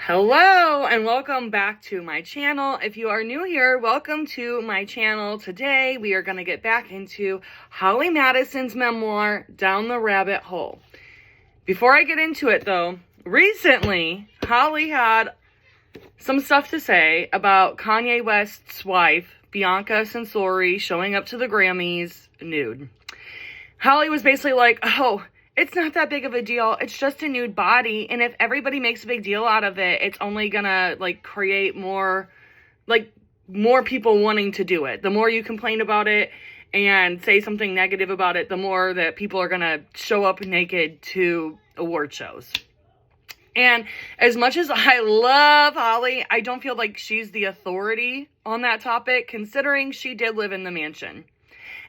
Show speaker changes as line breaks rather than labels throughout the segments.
Hello and welcome back to my channel. If you are new here, welcome to my channel. Today we are going to get back into Holly Madison's memoir, Down the Rabbit Hole. Before I get into it though, recently Holly had some stuff to say about Kanye West's wife, Bianca Censori, showing up to the Grammys nude. Holly was basically like, oh, it's not that big of a deal. It's just a nude body. And if everybody makes a big deal out of it, it's only gonna create more people wanting to do it. The more you complain about it and say something negative about it, the more that people are gonna show up naked to award shows. And as much as I love Holly, I don't feel like she's the authority on that topic, considering she did live in the mansion.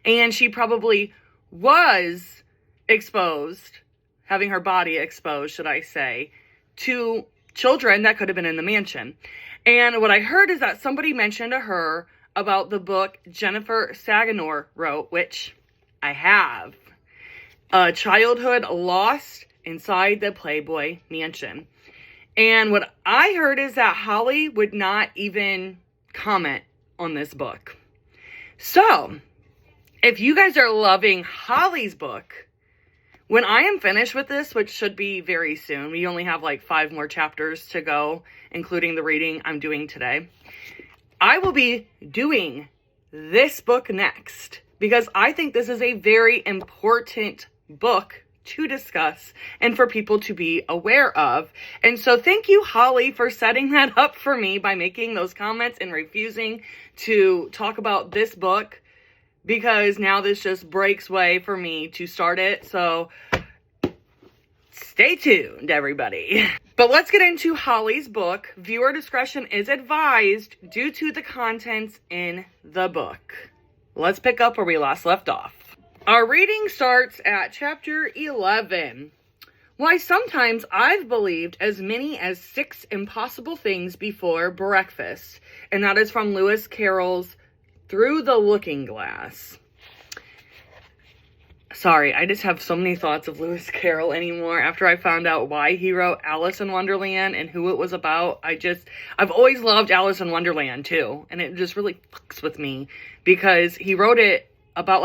And she probably was exposed, having her body exposed, should I say, to children that could have been in the mansion. And what I heard is that somebody mentioned to her about the book Jennifer Saganor wrote, which I have, A Childhood Lost Inside the Playboy Mansion. And what I heard is that Holly would not even comment on this book. So, if you guys are loving Holly's book, when I am finished with this, which should be very soon, we only have 5 more chapters to go, including the reading I'm doing today, I will be doing this book next, because I think this is a very important book to discuss and for people to be aware of. And so thank you, Holly, for setting that up for me by making those comments and refusing to talk about this book, because now this just breaks way for me to start it. So stay tuned, everybody. But let's get into Holly's book. Viewer discretion is advised due to the contents in the book. Let's pick up where we last left off. Our reading starts at chapter 11. Why sometimes I've believed as many as 6 impossible things before breakfast. And that is from Lewis Carroll's Through the Looking Glass. Sorry, I just have so many thoughts of Lewis Carroll anymore after I found out why he wrote Alice in Wonderland and who it was about. I've always loved Alice in Wonderland too, and it just really fucks with me because he wrote it about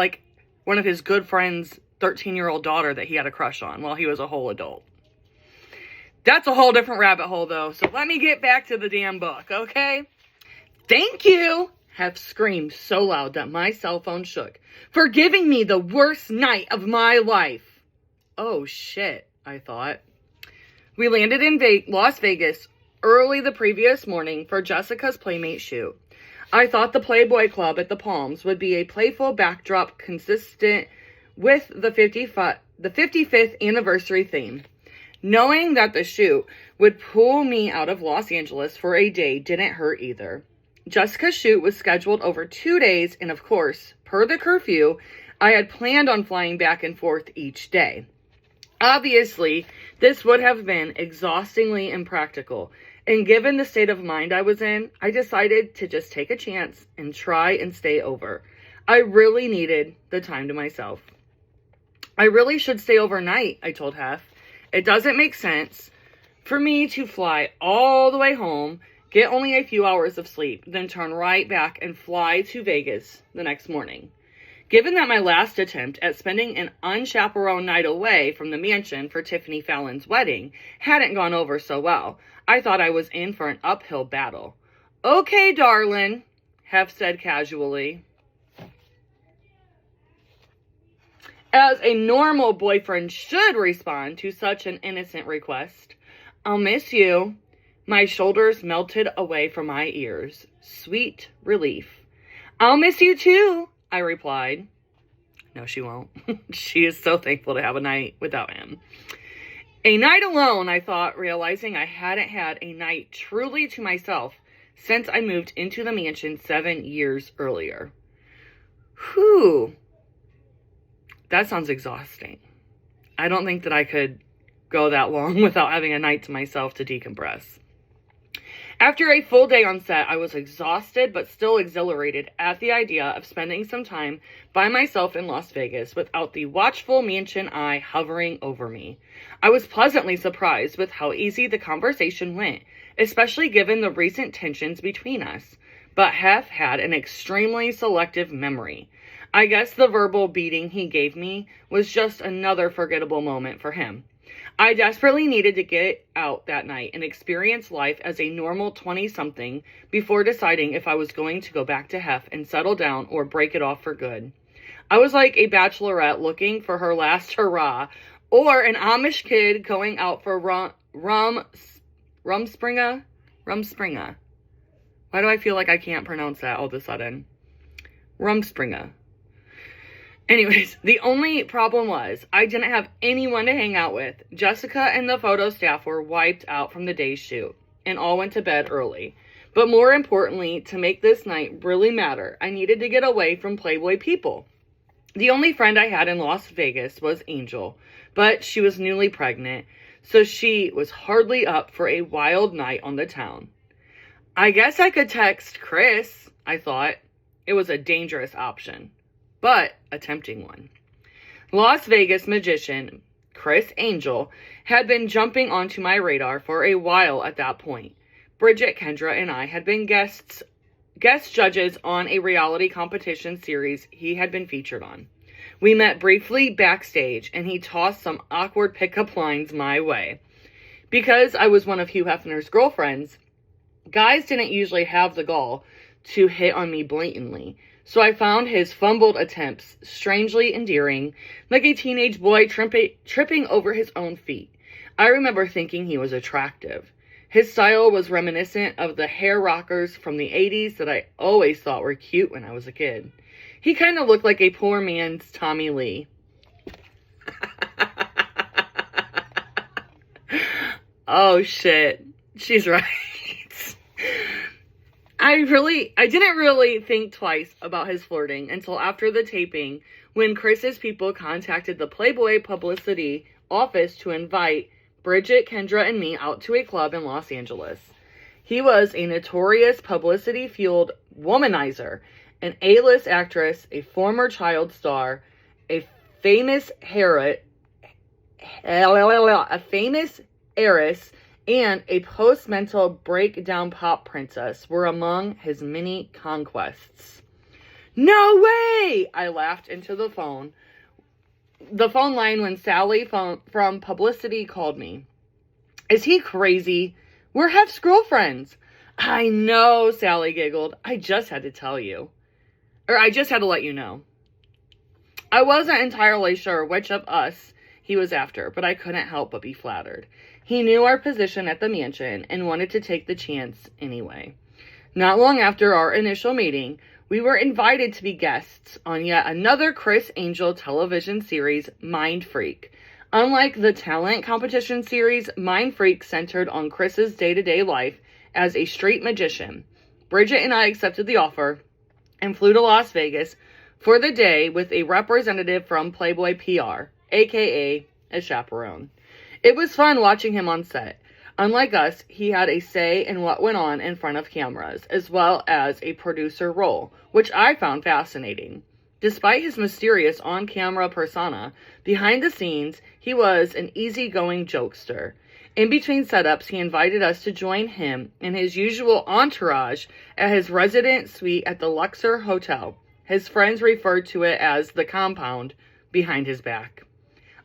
one of his good friend's 13-year-old daughter that he had a crush on while he was a whole adult. That's a whole different rabbit hole though, so let me get back to the damn book, okay? Thank you! Have screamed so loud that my cell phone shook, for giving me the worst night of my life. Oh shit, I thought. We landed in Las Vegas early the previous morning for Jessica's Playmate shoot. I thought the Playboy Club at the Palms would be a playful backdrop consistent with the 55th anniversary theme. Knowing that the shoot would pull me out of Los Angeles for a day didn't hurt either. Jessica's shoot was scheduled over 2 days, and of course, per the curfew, I had planned on flying back and forth each day. Obviously, this would have been exhaustingly impractical, and given the state of mind I was in, I decided to just take a chance and try and stay over. I really needed the time to myself. I really should stay overnight, I told Hef. It doesn't make sense for me to fly all the way home, get only a few hours of sleep, then turn right back and fly to Vegas the next morning. Given that my last attempt at spending an unchaperoned night away from the mansion for Tiffany Fallon's wedding hadn't gone over so well, I thought I was in for an uphill battle. Okay, darling, Hef said casually. As a normal boyfriend should respond to such an innocent request. I'll miss you. My shoulders melted away from my ears. Sweet relief. I'll miss you too, I replied. No, she won't. She is so thankful to have a night without him. A night alone, I thought, realizing I hadn't had a night truly to myself since I moved into the mansion 7 years earlier. Whew. That sounds exhausting. I don't think that I could go that long without having a night to myself to decompress. After a full day on set, I was exhausted but still exhilarated at the idea of spending some time by myself in Las Vegas without the watchful mansion eye hovering over me. I was pleasantly surprised with how easy the conversation went, especially given the recent tensions between us. But Hef had an extremely selective memory. I guess the verbal beating he gave me was just another forgettable moment for him. I desperately needed to get out that night and experience life as a normal 20-something before deciding if I was going to go back to Hef and settle down or break it off for good. I was like a bachelorette looking for her last hurrah, or an Amish kid going out for rumspringa. Why do I feel like I can't pronounce that all of a sudden? Rumspringa. Anyways, the only problem was I didn't have anyone to hang out with. Jessica and the photo staff were wiped out from the day's shoot and all went to bed early. But more importantly, to make this night really matter, I needed to get away from Playboy people. The only friend I had in Las Vegas was Angel, but she was newly pregnant, so she was hardly up for a wild night on the town. I guess I could text Criss, I thought. It was a dangerous option, but a tempting one. Las Vegas magician Criss Angel had been jumping onto my radar for a while at that point. Bridget, Kendra, and I had been guest judges on a reality competition series he had been featured on. We met briefly backstage, and he tossed some awkward pickup lines my way. Because I was one of Hugh Hefner's girlfriends, guys didn't usually have the gall to hit on me blatantly, so I found his fumbled attempts strangely endearing, like a teenage boy tripping over his own feet. I remember thinking he was attractive. His style was reminiscent of the hair rockers from the 80s that I always thought were cute when I was a kid. He kind of looked like a poor man's Tommy Lee. Oh shit, she's right. I didn't really think twice about his flirting until after the taping, when Criss's people contacted the Playboy publicity office to invite Bridget, Kendra, and me out to a club in Los Angeles. He was a notorious publicity-fueled womanizer, an A-list actress, a former child star, a famous heiress, and a post-mental breakdown pop princess were among his many conquests. No way! I laughed into the phone line when Sally from publicity called me. Is he crazy? We're Hef's girlfriends. I know, Sally giggled. I just had to let you know. I wasn't entirely sure which of us he was after, but I couldn't help but be flattered. He knew our position at the mansion and wanted to take the chance anyway. Not long after our initial meeting, we were invited to be guests on yet another Criss Angel television series, Mind Freak. Unlike the talent competition series, Mind Freak centered on Criss's day-to-day life as a street magician. Bridget and I accepted the offer and flew to Las Vegas for the day with a representative from Playboy PR, aka a chaperone. It was fun watching him on set. Unlike us, he had a say in what went on in front of cameras, as well as a producer role, which I found fascinating. Despite his mysterious on-camera persona, behind the scenes, he was an easygoing jokester. In between setups, he invited us to join him and his usual entourage at his resident suite at the Luxor Hotel. His friends referred to it as the compound behind his back.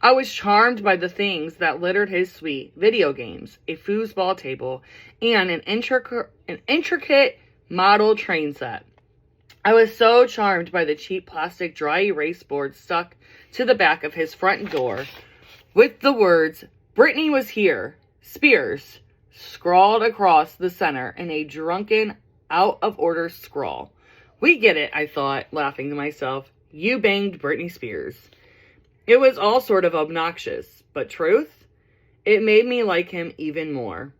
I was charmed by the things that littered his suite: video games, a foosball table, and an intricate model train set. I was so charmed by the cheap plastic dry erase board stuck to the back of his front door with the words, "Brittany was here, Spears," scrawled across the center in a drunken, out-of-order scrawl. We get it, I thought, laughing to myself. You banged Britney Spears. It was all sort of obnoxious, but truth? It made me like him even more.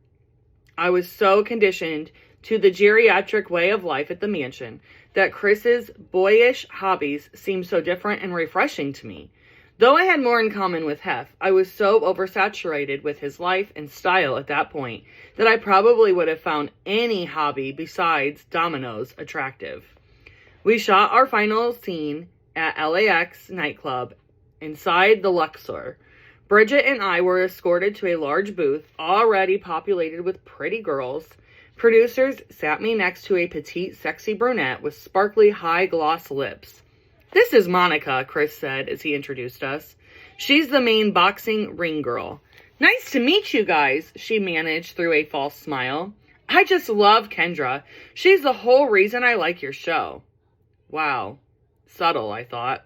I was so conditioned to the geriatric way of life at the mansion that Criss's boyish hobbies seemed so different and refreshing to me. Though I had more in common with Hef, I was so oversaturated with his life and style at that point that I probably would have found any hobby besides dominoes attractive. We shot our final scene at LAX nightclub inside the Luxor. Bridget and I were escorted to a large booth already populated with pretty girls. Producers sat me next to a petite, sexy brunette with sparkly, high-gloss lips. "This is Monica," Criss said as he introduced us. "She's the main boxing ring girl." "Nice to meet you guys," she managed through a false smile. "I just love Kendra. She's the whole reason I like your show." Wow. Subtle, I thought.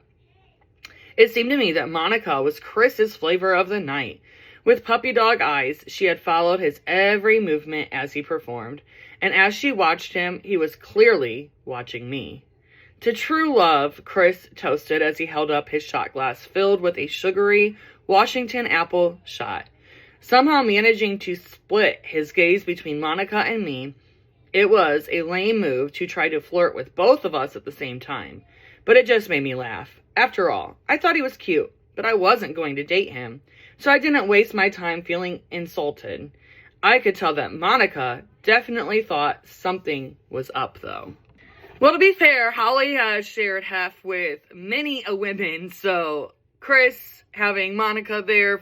It seemed to me that Monica was Criss's flavor of the night. With puppy dog eyes, she had followed his every movement as he performed, and as she watched him, he was clearly watching me. "To true love," Criss toasted as he held up his shot glass filled with a sugary Washington apple shot. Somehow managing to split his gaze between Monica and me, it was a lame move to try to flirt with both of us at the same time, but it just made me laugh. After all, I thought he was cute, but I wasn't going to date him, so I didn't waste my time feeling insulted. I could tell that Monica definitely thought something was up, though. Well, to be fair, Holly has shared Hef with many a women, so Criss having Monica there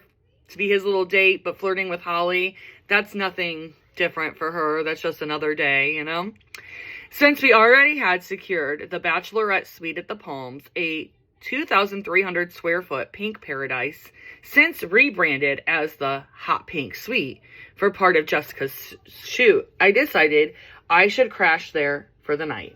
to be his little date, but flirting with Holly, that's nothing different for her. That's just another day, you know? Since we already had secured the bachelorette suite at the Palms, a 2,300 square foot pink paradise, since rebranded as the Hot Pink Suite for part of Jessica's shoot, I decided I should crash there for the night.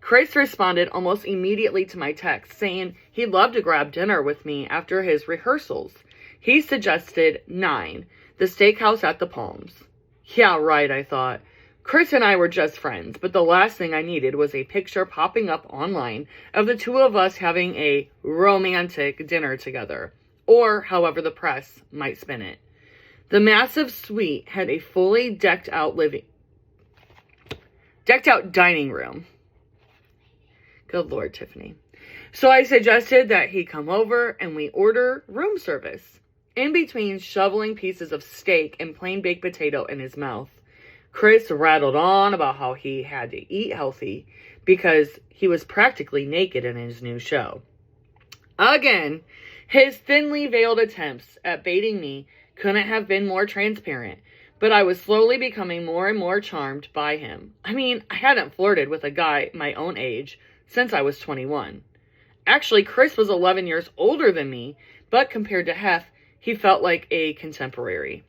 Criss responded almost immediately to my text, saying he'd love to grab dinner with me after his rehearsals. He suggested 9, the steakhouse at the Palms. Yeah, right, I thought. Criss and I were just friends, but the last thing I needed was a picture popping up online of the two of us having a romantic dinner together, or however the press might spin it. The massive suite had a fully decked out dining room. Good Lord, Tiffany. So I suggested that he come over and we order room service. In between shoveling pieces of steak and plain baked potato in his mouth, Criss rattled on about how he had to eat healthy because he was practically naked in his new show. Again, his thinly veiled attempts at baiting me couldn't have been more transparent, but I was slowly becoming more and more charmed by him. I mean, I hadn't flirted with a guy my own age since I was 21. Actually, Criss was 11 years older than me, but compared to Hef, he felt like a contemporary.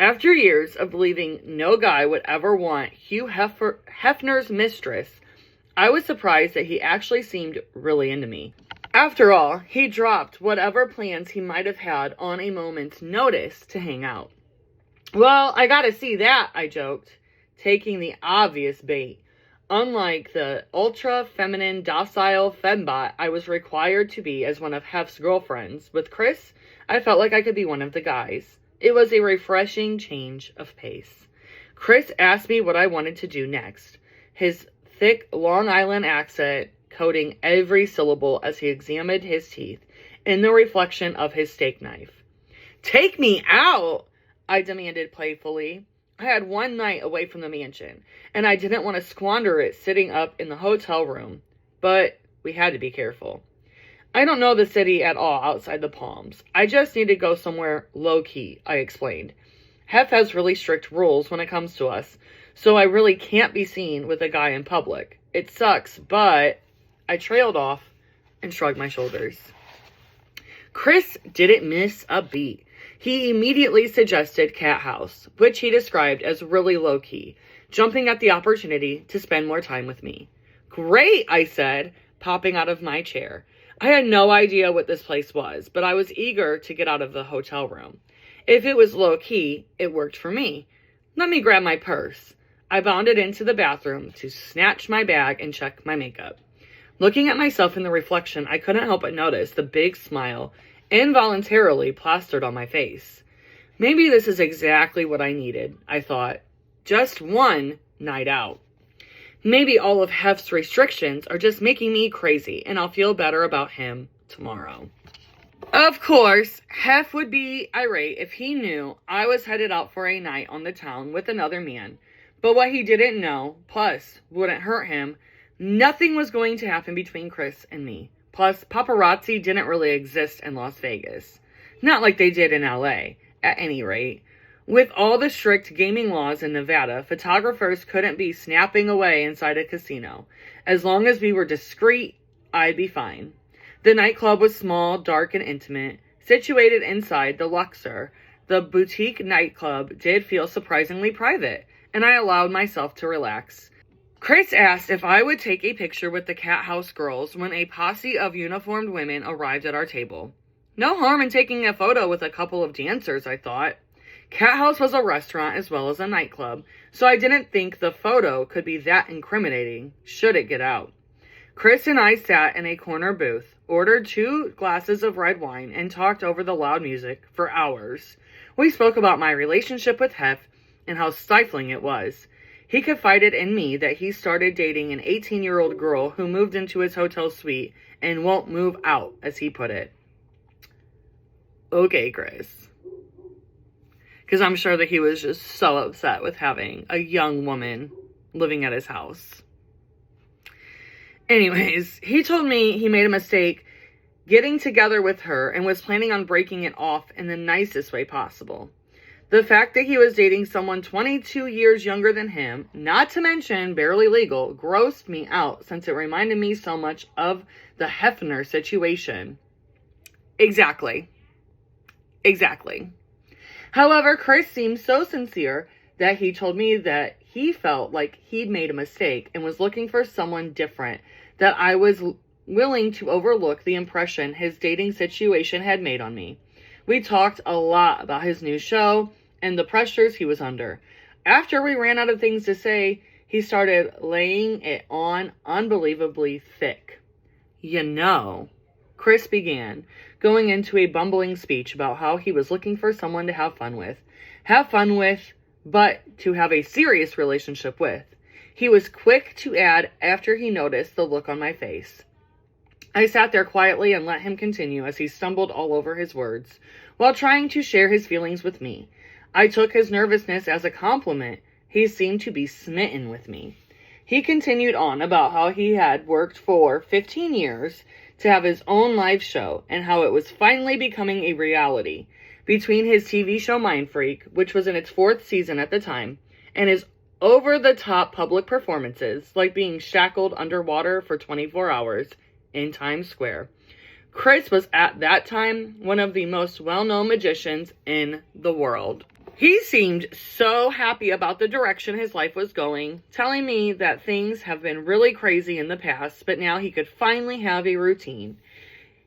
After years of believing no guy would ever want Hugh Hefner's mistress, I was surprised that he actually seemed really into me. After all, he dropped whatever plans he might have had on a moment's notice to hang out. "Well, I gotta see that," I joked, taking the obvious bait. Unlike the ultra-feminine, docile fembot I was required to be as one of Hef's girlfriends, with Criss, I felt like I could be one of the guys. It was a refreshing change of pace. Criss asked me what I wanted to do next, his thick Long Island accent coating every syllable as he examined his teeth in the reflection of his steak knife. "Take me out," I demanded playfully. I had one night away from the mansion, and I didn't want to squander it sitting up in the hotel room, but we had to be careful. "I don't know the city at all outside the Palms. I just need to go somewhere low-key," I explained. "Hef has really strict rules when it comes to us, so I really can't be seen with a guy in public. It sucks, but..." I trailed off and shrugged my shoulders. Criss didn't miss a beat. He immediately suggested Cat House, which he described as really low-key, jumping at the opportunity to spend more time with me. "Great," I said, popping out of my chair. I had no idea what this place was, but I was eager to get out of the hotel room. If it was low-key, it worked for me. Let me grab my purse. I bounded into the bathroom to snatch my bag and check my makeup. Looking at myself in the reflection, I couldn't help but notice the big smile involuntarily plastered on my face. Maybe this is exactly what I needed, I thought. Just one night out. Maybe all of Hef's restrictions are just making me crazy, and I'll feel better about him tomorrow. Of course, Hef would be irate if he knew I was headed out for a night on the town with another man. But what he didn't know, plus wouldn't hurt him, nothing was going to happen between Criss and me. Plus, paparazzi didn't really exist in Las Vegas. Not like they did in LA, at any rate. With all the strict gaming laws in Nevada, photographers couldn't be snapping away inside a casino. As long as we were discreet, I'd be fine. The nightclub was small, dark, and intimate. Situated inside the Luxor, the boutique nightclub did feel surprisingly private, and I allowed myself to relax. Criss asked if I would take a picture with the Cat House girls when a posse of uniformed women arrived at our table. No harm in taking a photo with a couple of dancers, I thought. Cat House was a restaurant as well as a nightclub, so I didn't think the photo could be that incriminating, should it get out. Criss and I sat in a corner booth, ordered 2 glasses of red wine, and talked over the loud music for hours. We spoke about my relationship with Hef and how stifling it was. He confided in me that he started dating an 18-year-old girl who moved into his hotel suite and won't move out, as he put it. Okay, Criss. Because I'm sure that he was just so upset with having a young woman living at his house. Anyways, he told me he made a mistake getting together with her and was planning on breaking it off in the nicest way possible. The fact that he was dating someone 22 years younger than him, not to mention barely legal, grossed me out since it reminded me so much of the Hefner situation. Exactly. However, Criss seemed so sincere that he told me that he felt like he'd made a mistake and was looking for someone different, that I was willing to overlook the impression his dating situation had made on me. We talked a lot about his new show and the pressures he was under. After we ran out of things to say, he started laying it on unbelievably thick. You know, Criss began, going into a bumbling speech about how he was looking for someone to have fun with, but to have a serious relationship with. He was quick to add after he noticed the look on my face. I sat there quietly and let him continue as he stumbled all over his words, while trying to share his feelings with me. I took his nervousness as a compliment. He seemed to be smitten with me. He continued on about how he had worked for 15 years to have his own live show and how it was finally becoming a reality. Between his TV show Mind Freak, which was in its 4th season at the time, and his over-the-top public performances, like being shackled underwater for 24 hours in Times Square, Criss was at that time one of the most well-known magicians in the world. He seemed so happy about the direction his life was going, telling me that things have been really crazy in the past, but now he could finally have a routine.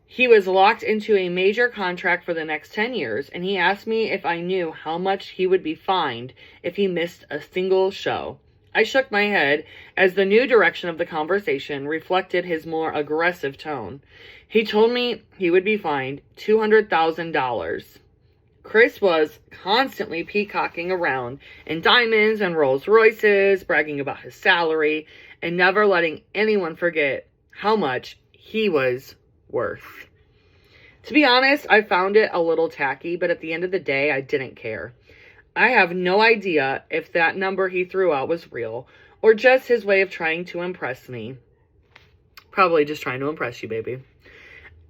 He was locked into a major contract for the next 10 years, and he asked me if I knew how much he would be fined if he missed a single show. I shook my head as the new direction of the conversation reflected his more aggressive tone. He told me he would be fined $200,000. Criss was constantly peacocking around in diamonds and Rolls Royces, bragging about his salary, and never letting anyone forget how much he was worth. To be honest, I found it a little tacky, but at the end of the day, I didn't care. I have no idea if that number he threw out was real, or just his way of trying to impress me. Probably just trying to impress you, baby.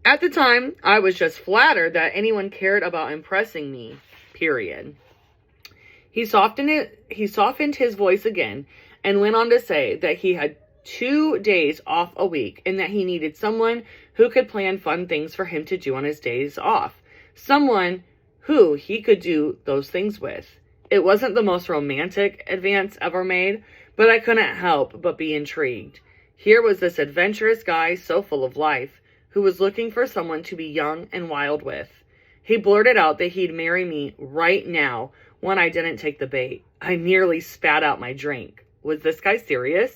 At the time, I was just flattered that anyone cared about impressing me, period. He softened his voice again and went on to say that he had 2 days off a week and that he needed someone who could plan fun things for him to do on his days off. Someone who he could do those things with. It wasn't the most romantic advance ever made, but I couldn't help but be intrigued. Here was this adventurous guy so full of life, who was looking for someone to be young and wild with. He blurted out that he'd marry me right now when I didn't take the bait. I nearly spat out my drink. Was this guy serious?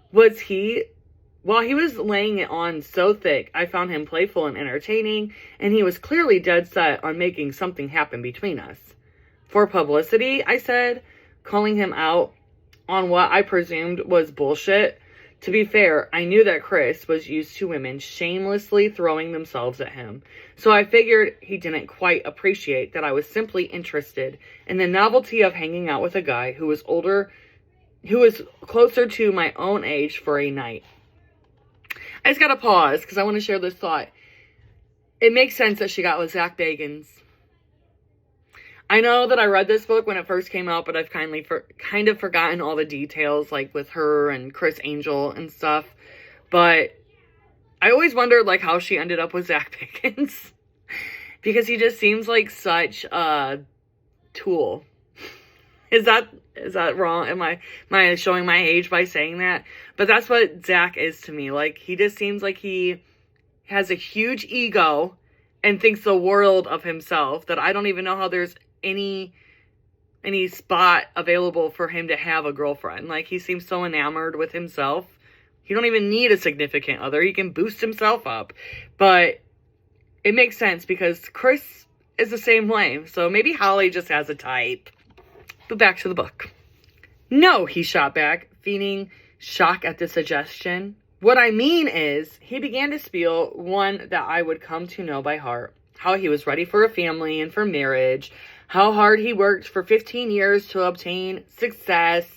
While he was laying it on so thick, I found him playful and entertaining, and he was clearly dead set on making something happen between us. For publicity, I said, calling him out on what I presumed was bullshit. To be fair, I knew that Criss was used to women shamelessly throwing themselves at him, so I figured he didn't quite appreciate that I was simply interested in the novelty of hanging out with a guy who was closer to my own age for a night. I just gotta pause because I want to share this thought. It makes sense that she got with Zach Bagans. I know that I read this book when it first came out, but I've kind of forgotten all the details, like with her and Criss Angel and stuff. But I always wondered, like, how she ended up with Zach Bagans. Because he just seems like such a tool. Is that wrong? Am I showing my age by saying that? But that's what Zach is to me. Like, he just seems like he has a huge ego and thinks the world of himself, that I don't even know how there's any spot available for him to have a girlfriend. Like, he seems so enamored with himself. He don't even need a significant other. He can boost himself up. But it makes sense because Criss is the same way. So maybe Holly just has a type. But back to the book. No, he shot back, feigning shock at the suggestion. What I mean is, he began to spiel one that I would come to know by heart. How he was ready for a family and for marriage. How hard he worked for 15 years to obtain success.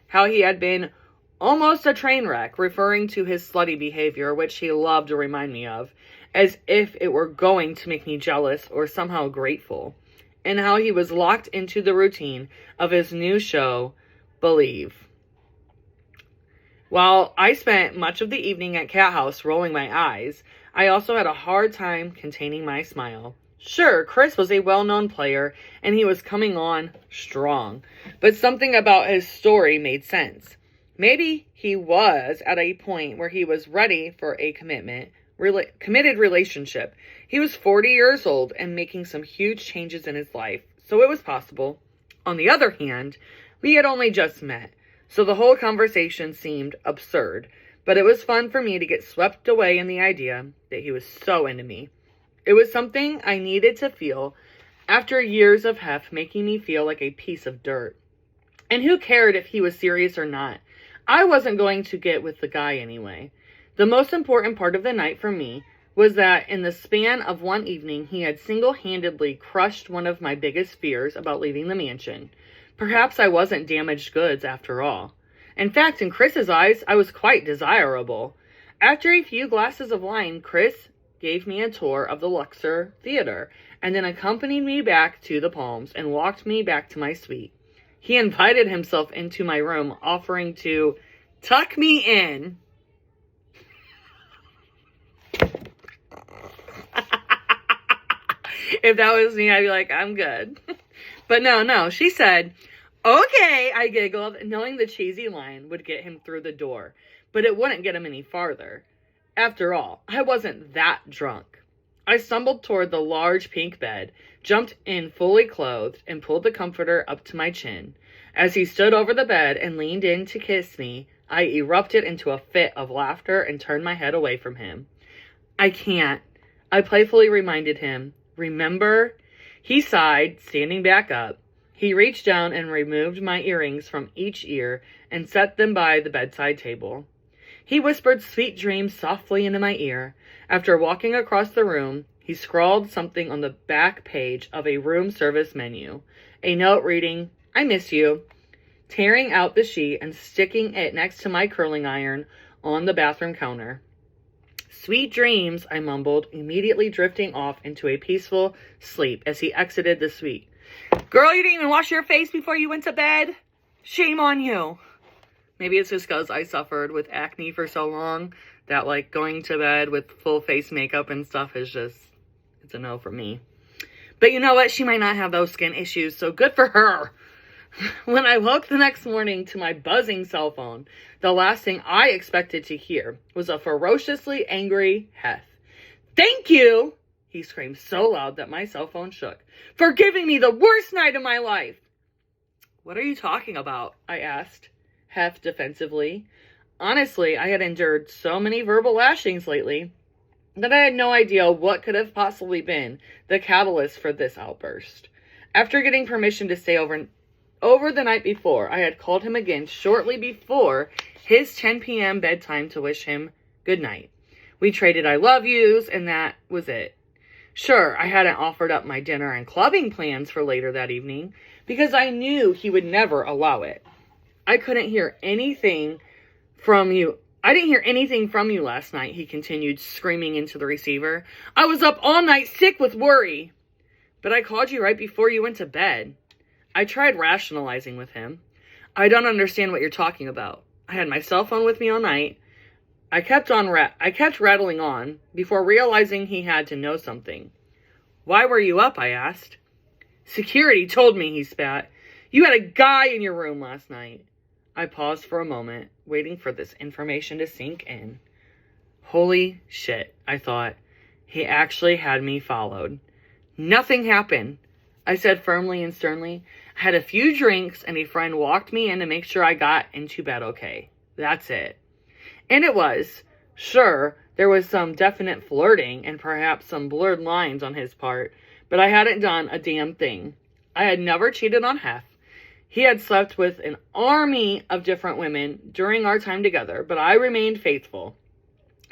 How he had been almost a train wreck, referring to his slutty behavior, which he loved to remind me of, as if it were going to make me jealous or somehow grateful. And how he was locked into the routine of his new show, Believe. While I spent much of the evening at Cat House rolling my eyes, I also had a hard time containing my smile. Sure, Criss was a well-known player, and he was coming on strong, but something about his story made sense. Maybe he was at a point where he was ready for a committed relationship. He was 40 years old and making some huge changes in his life, so it was possible. On the other hand, we had only just met, so the whole conversation seemed absurd, but it was fun for me to get swept away in the idea that he was so into me. It was something I needed to feel after years of Hef making me feel like a piece of dirt. And who cared if he was serious or not? I wasn't going to get with the guy anyway. The most important part of the night for me was that in the span of one evening, he had single-handedly crushed one of my biggest fears about leaving the mansion. Perhaps I wasn't damaged goods after all. In fact, in Criss's eyes, I was quite desirable. After a few glasses of wine, Criss gave me a tour of the Luxor Theater, and then accompanied me back to the Palms and walked me back to my suite. He invited himself into my room, offering to tuck me in. If that was me, I'd be like, I'm good. But no, she said, okay, I giggled, knowing the cheesy line would get him through the door, but it wouldn't get him any farther. After all, I wasn't that drunk. I stumbled toward the large pink bed, jumped in fully clothed, and pulled the comforter up to my chin. As he stood over the bed and leaned in to kiss me, I erupted into a fit of laughter and turned my head away from him. I can't, I playfully reminded him. Remember? He sighed, standing back up. He reached down and removed my earrings from each ear and set them by the bedside table. He whispered sweet dreams softly into my ear. After walking across the room, he scrawled something on the back page of a room service menu. A note reading, I miss you. Tearing out the sheet and sticking it next to my curling iron on the bathroom counter. Sweet dreams, I mumbled, immediately drifting off into a peaceful sleep as he exited the suite. Girl, you didn't even wash your face before you went to bed? Shame on you. Maybe it's just because I suffered with acne for so long that, like, going to bed with full face makeup and stuff is just, it's a no for me. But you know what? She might not have those skin issues, so good for her. When I woke the next morning to my buzzing cell phone, the last thing I expected to hear was a ferociously angry Hef. Thank you, he screamed so loud that my cell phone shook, for giving me the worst night of my life. What are you talking about? I asked, Hef defensively. Honestly, I had endured so many verbal lashings lately that I had no idea what could have possibly been the catalyst for this outburst. After getting permission to stay over the night before. I had called him again shortly before his 10 p.m. bedtime to wish him good night. We traded I love yous, and that was it. Sure, I hadn't offered up my dinner and clubbing plans for later that evening because I knew he would never allow it. I didn't hear anything from you last night, he continued, screaming into the receiver. I was up all night sick with worry. But I called you right before you went to bed. I tried rationalizing with him. I don't understand what you're talking about. I had my cell phone with me all night. I kept rattling on before realizing he had to know something. Why were you up? I asked. Security told me, he spat. You had a guy in your room last night. I paused for a moment, waiting for this information to sink in. Holy shit, I thought. He actually had me followed. Nothing happened, I said firmly and sternly. I had a few drinks and a friend walked me in to make sure I got into bed okay. That's it. And it was. Sure, there was some definite flirting and perhaps some blurred lines on his part, but I hadn't done a damn thing. I had never cheated on Hef. He had slept with an army of different women during our time together, but I remained faithful.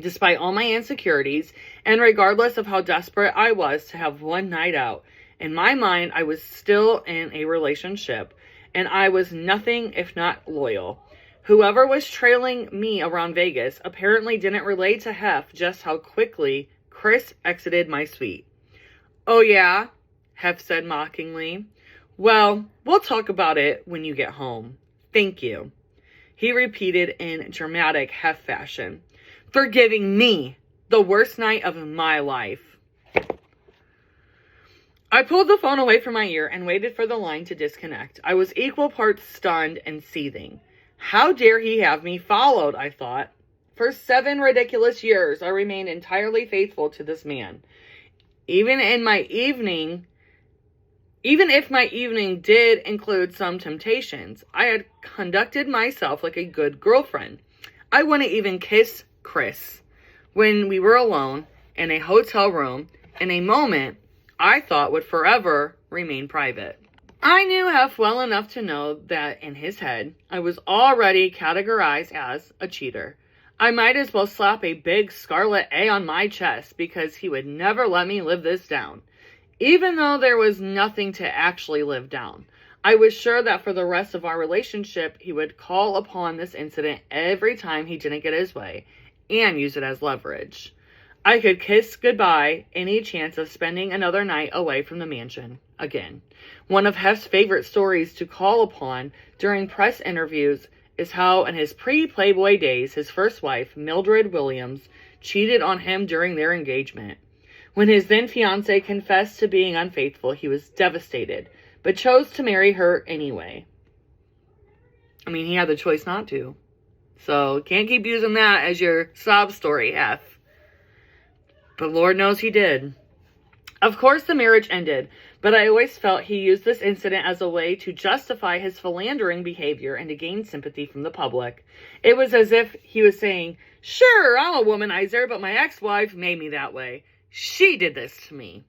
Despite all my insecurities, and regardless of how desperate I was to have one night out, in my mind I was still in a relationship, and I was nothing if not loyal. Whoever was trailing me around Vegas apparently didn't relay to Hef just how quickly Criss exited my suite. Oh yeah, Hef said mockingly. Well, we'll talk about it when you get home. Thank you, he repeated in dramatic Hef fashion. For giving me the worst night of my life. I pulled the phone away from my ear and waited for the line to disconnect. I was equal parts stunned and seething. How dare he have me followed, I thought. For 7 ridiculous years, I remained entirely faithful to this man. Even if my evening did include some temptations, I had conducted myself like a good girlfriend. I wouldn't even kiss Criss when we were alone in a hotel room in a moment I thought would forever remain private. I knew Hef well enough to know that in his head I was already categorized as a cheater. I might as well slap a big scarlet A on my chest because he would never let me live this down. Even though there was nothing to actually live down, I was sure that for the rest of our relationship he would call upon this incident every time he didn't get his way and use it as leverage. I could kiss goodbye any chance of spending another night away from the mansion again. One of Hef's favorite stories to call upon during press interviews is how in his pre-Playboy days, his first wife, Mildred Williams, cheated on him during their engagement. When his then-fiancée confessed to being unfaithful, he was devastated, but chose to marry her anyway. I mean, he had the choice not to. So, can't keep using that as your sob story, Hef. But Lord knows he did. Of course the marriage ended, but I always felt he used this incident as a way to justify his philandering behavior and to gain sympathy from the public. It was as if he was saying, sure, I'm a womanizer, but my ex-wife made me that way. She did this to me.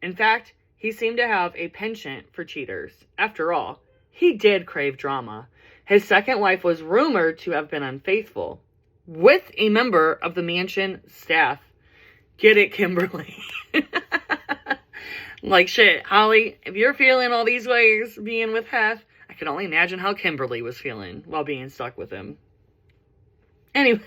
In fact, he seemed to have a penchant for cheaters. After all, he did crave drama. His second wife was rumored to have been unfaithful with a member of the mansion staff. Get it, Kimberly? Like, shit, Holly, if you're feeling all these ways being with Hef, I can only imagine how Kimberly was feeling while being stuck with him. Anyways,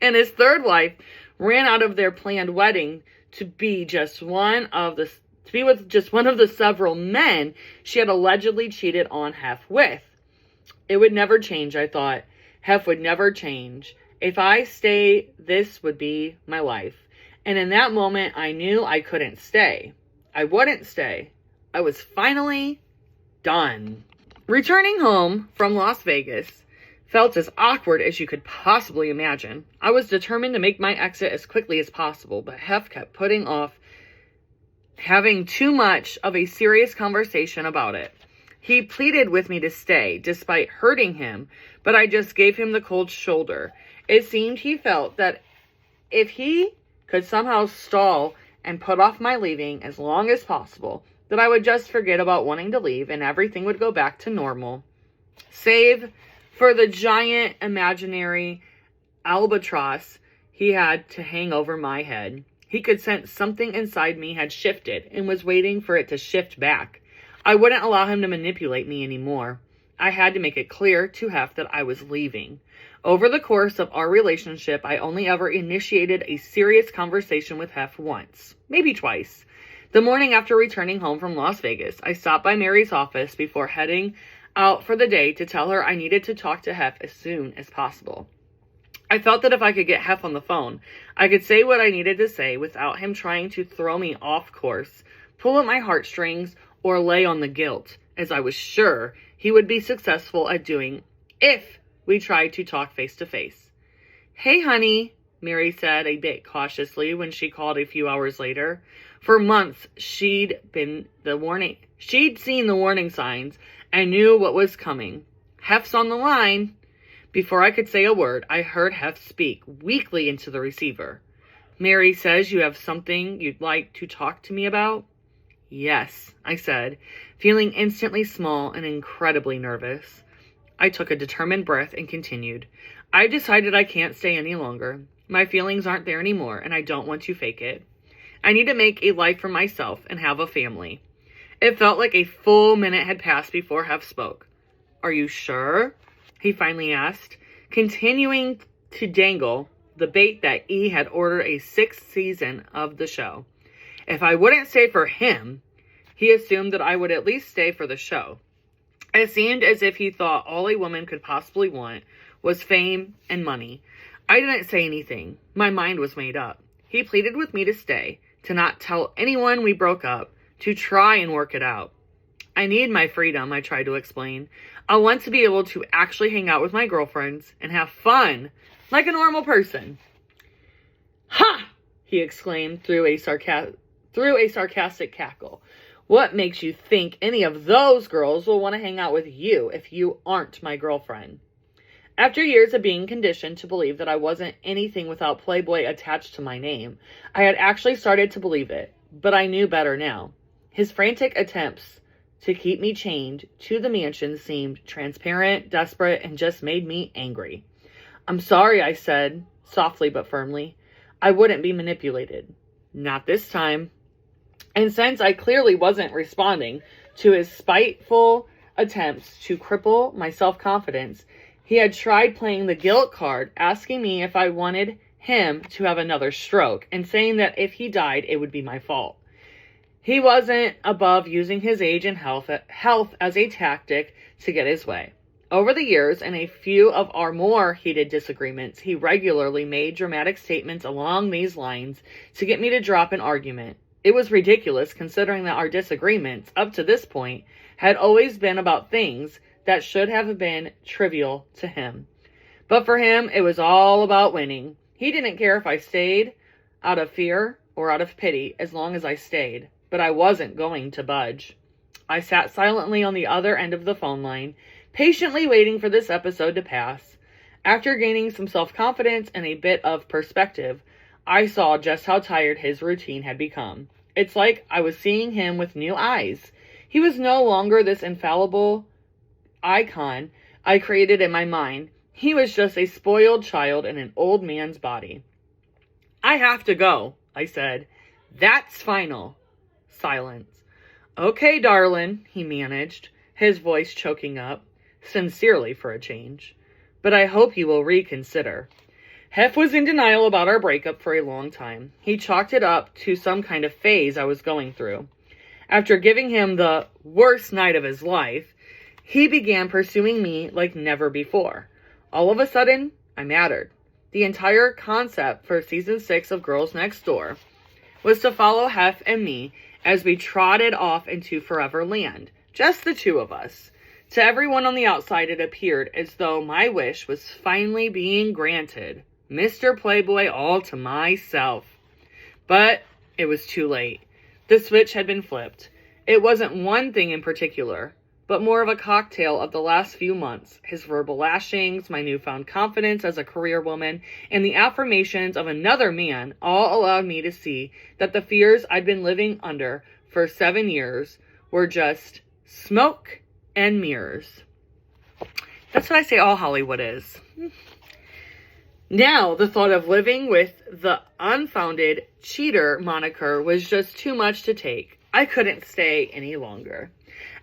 and his third wife ran out of their planned wedding to be with just one of the several men she had allegedly cheated on Hef with. It would never change, I thought. Hef would never change. If I stay, this would be my life. And in that moment, I knew I couldn't stay. I wouldn't stay. I was finally done. Returning home from Las Vegas felt as awkward as you could possibly imagine. I was determined to make my exit as quickly as possible, but Hef kept putting off having too much of a serious conversation about it. He pleaded with me to stay, despite hurting him, but I just gave him the cold shoulder. It seemed he felt that if he could somehow stall and put off my leaving as long as possible, that I would just forget about wanting to leave and everything would go back to normal. Save for the giant imaginary albatross he had to hang over my head. He could sense something inside me had shifted and was waiting for it to shift back. I wouldn't allow him to manipulate me anymore. I had to make it clear to Hef that I was leaving. Over the course of our relationship, I only ever initiated a serious conversation with Hef once, maybe twice. The morning after returning home from Las Vegas, I stopped by Mary's office before heading out for the day to tell her I needed to talk to Hef as soon as possible. I felt that if I could get Hef on the phone, I could say what I needed to say without him trying to throw me off course, pull at my heartstrings, or lay on the guilt, as I was sure he would be successful at doing if we tried to talk face to face. "Hey, honey," Mary said a bit cautiously when she called a few hours later. For months, she'd seen the warning signs and knew what was coming. "Hef's on the line." Before I could say a word, I heard Hef speak weakly into the receiver. "Mary says you have something you'd like to talk to me about?" "Yes," I said, feeling instantly small and incredibly nervous. I took a determined breath and continued. "I've decided I can't stay any longer. My feelings aren't there anymore, and I don't want to fake it. I need to make a life for myself and have a family." It felt like a full minute had passed before Hef spoke. "Are you sure?" he finally asked, continuing to dangle the bait that E had ordered a 6th season of the show. If I wouldn't stay for him, he assumed that I would at least stay for the show. It seemed as if he thought all a woman could possibly want was fame and money. I didn't say anything. My mind was made up. He pleaded with me to stay, to not tell anyone we broke up, to try and work it out. "I need my freedom," I tried to explain. "I want to be able to actually hang out with my girlfriends and have fun like a normal person." "Ha!" he exclaimed through a sarcastic cackle. "What makes you think any of those girls will want to hang out with you if you aren't my girlfriend?" After years of being conditioned to believe that I wasn't anything without Playboy attached to my name, I had actually started to believe it, but I knew better now. His frantic attempts to keep me chained to the mansion seemed transparent, desperate, and just made me angry. "I'm sorry," I said, softly but firmly. "I wouldn't be manipulated. Not this time." And since I clearly wasn't responding to his spiteful attempts to cripple my self-confidence, he had tried playing the guilt card, asking me if I wanted him to have another stroke, and saying that if he died, it would be my fault. He wasn't above using his age and health as a tactic to get his way. Over the years, in a few of our more heated disagreements, he regularly made dramatic statements along these lines to get me to drop an argument. It was ridiculous considering that our disagreements, up to this point, had always been about things that should have been trivial to him. But for him, it was all about winning. He didn't care if I stayed out of fear or out of pity as long as I stayed. But I wasn't going to budge. I sat silently on the other end of the phone line, patiently waiting for this episode to pass. After gaining some self-confidence and a bit of perspective, I saw just how tired his routine had become. It's like I was seeing him with new eyes. He was no longer this infallible icon I created in my mind. He was just a spoiled child in an old man's body. "I have to go," I said. "That's final." Silence. "Okay, darling," he managed, his voice choking up, sincerely for a change. "But I hope you will reconsider." Hef was in denial about our breakup for a long time. He chalked it up to some kind of phase I was going through. After giving him the worst night of his life, he began pursuing me like never before. All of a sudden, I mattered. The entire concept for season 6 of Girls Next Door was to follow Hef and me as we trotted off into forever land, just the two of us. To everyone on the outside, it appeared as though my wish was finally being granted. Mr. Playboy all to myself. But it was too late. The switch had been flipped. It wasn't one thing in particular, but more of a cocktail of the last few months. His verbal lashings, my newfound confidence as a career woman, and the affirmations of another man all allowed me to see that the fears I'd been living under for 7 years were just smoke and mirrors. That's what I say all Hollywood is. Now, the thought of living with the unfounded cheater moniker was just too much to take. I couldn't stay any longer.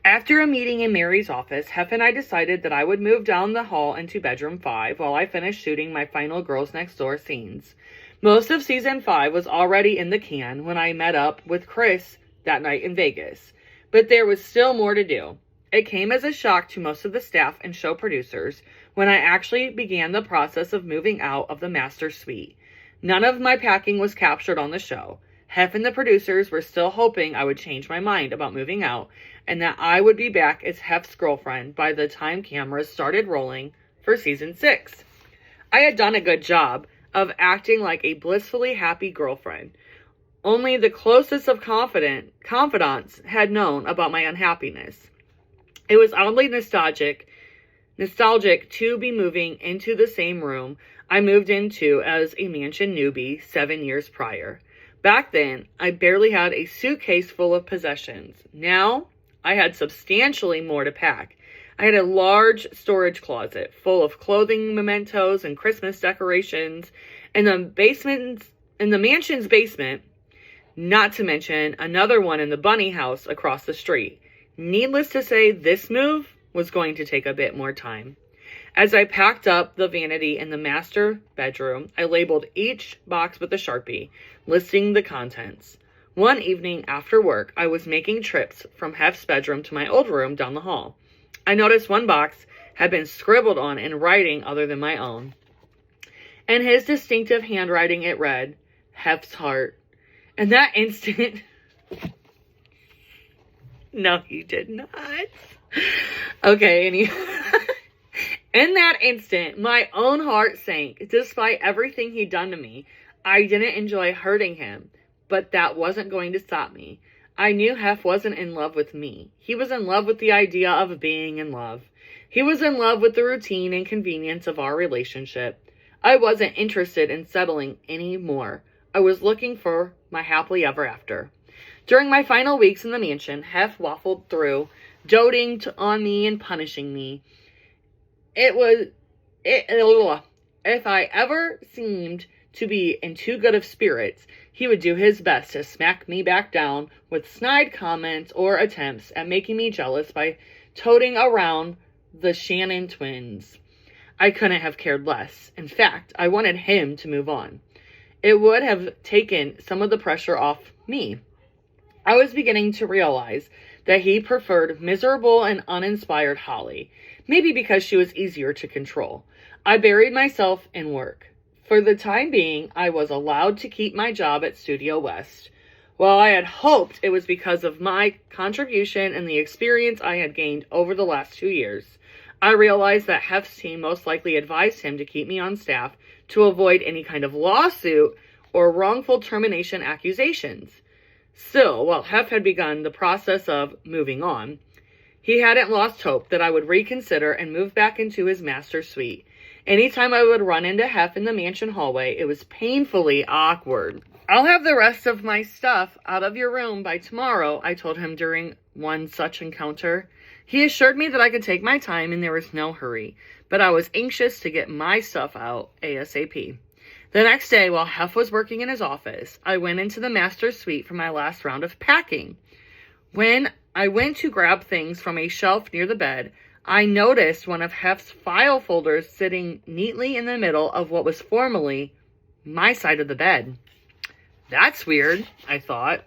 After a meeting in Mary's office, Hef and I decided that I would move down the hall into bedroom 5 while I finished shooting my final Girls Next Door scenes. Most of season 5 was already in the can when I met up with Criss that night in Vegas, but there was still more to do. It came as a shock to most of the staff and show producers when I actually began the process of moving out of the master suite. None of my packing was captured on the show. Hef and the producers were still hoping I would change my mind about moving out and that I would be back as Hef's girlfriend by the time cameras started rolling for season 6. I had done a good job of acting like a blissfully happy girlfriend. Only the closest of confidants had known about my unhappiness. It was oddly nostalgic to be moving into the same room I moved into as a mansion newbie 7 years prior. Back then, I barely had a suitcase full of possessions. Now, I had substantially more to pack. I had a large storage closet full of clothing, mementos, and Christmas decorations, and the mansion's basement, not to mention another one in the bunny house across the street. Needless to say, this move was going to take a bit more time. As I packed up the vanity in the master bedroom, I labeled each box with a Sharpie, listing the contents. One evening after work, I was making trips from Hef's bedroom to my old room down the hall. I noticed one box had been scribbled on in writing other than my own. In his distinctive handwriting, it read, Hef's heart. In that instant... No, you did not. Okay, in that instant, my own heart sank. Despite everything he'd done to me, I didn't enjoy hurting him, but that wasn't going to stop me. I knew Hef wasn't in love with me. He was in love with the idea of being in love. He was in love with the routine and convenience of our relationship. I wasn't interested in settling anymore. I was looking for my happily ever after. During my final weeks in the mansion, Hef waffled through, doting on me and punishing me. If I ever seemed to be in too good of spirits, he would do his best to smack me back down with snide comments or attempts at making me jealous by toting around the Shannon twins. I couldn't have cared less. In fact, I wanted him to move on. It would have taken some of the pressure off me. I was beginning to realize that he preferred miserable and uninspired Holly, maybe because she was easier to control. I buried myself in work. For the time being, I was allowed to keep my job at Studio West. While I had hoped it was because of my contribution and the experience I had gained over the last 2 years, I realized that Hef's team most likely advised him to keep me on staff to avoid any kind of lawsuit or wrongful termination accusations. Still, while Hef had begun the process of moving on, he hadn't lost hope that I would reconsider and move back into his master suite. Anytime I would run into Hef in the mansion hallway, it was painfully awkward. I'll have the rest of my stuff out of your room by tomorrow, I told him during one such encounter. He assured me that I could take my time and there was no hurry, but I was anxious to get my stuff out ASAP. The next day, while Hef was working in his office, I went into the master suite for my last round of packing. When I went to grab things from a shelf near the bed, I noticed one of Hef's file folders sitting neatly in the middle of what was formerly my side of the bed. That's weird, I thought.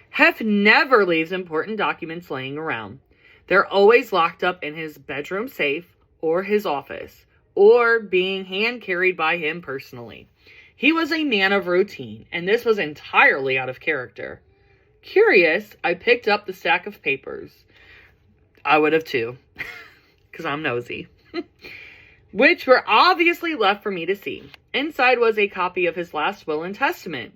Hef never leaves important documents laying around. They're always locked up in his bedroom safe or his office, or being hand-carried by him personally. He was a man of routine, and this was entirely out of character. Curious, I picked up the stack of papers. I would have too, because I'm nosy. Which were obviously left for me to see. Inside was a copy of his last will and testament.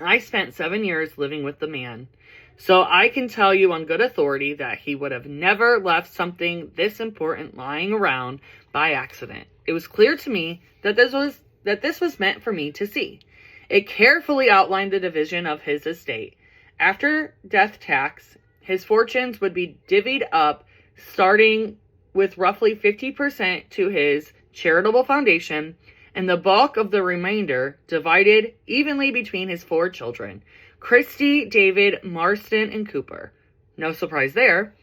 I spent 7 years living with the man, so I can tell you on good authority that he would have never left something this important lying around by accident. It was clear to me that this was meant for me to see. It carefully outlined the division of his estate. After death tax, his fortunes would be divvied up, starting with roughly 50% to his charitable foundation, and the bulk of the remainder divided evenly between his 4 children, Christy, David, Marston, and Cooper. No surprise there.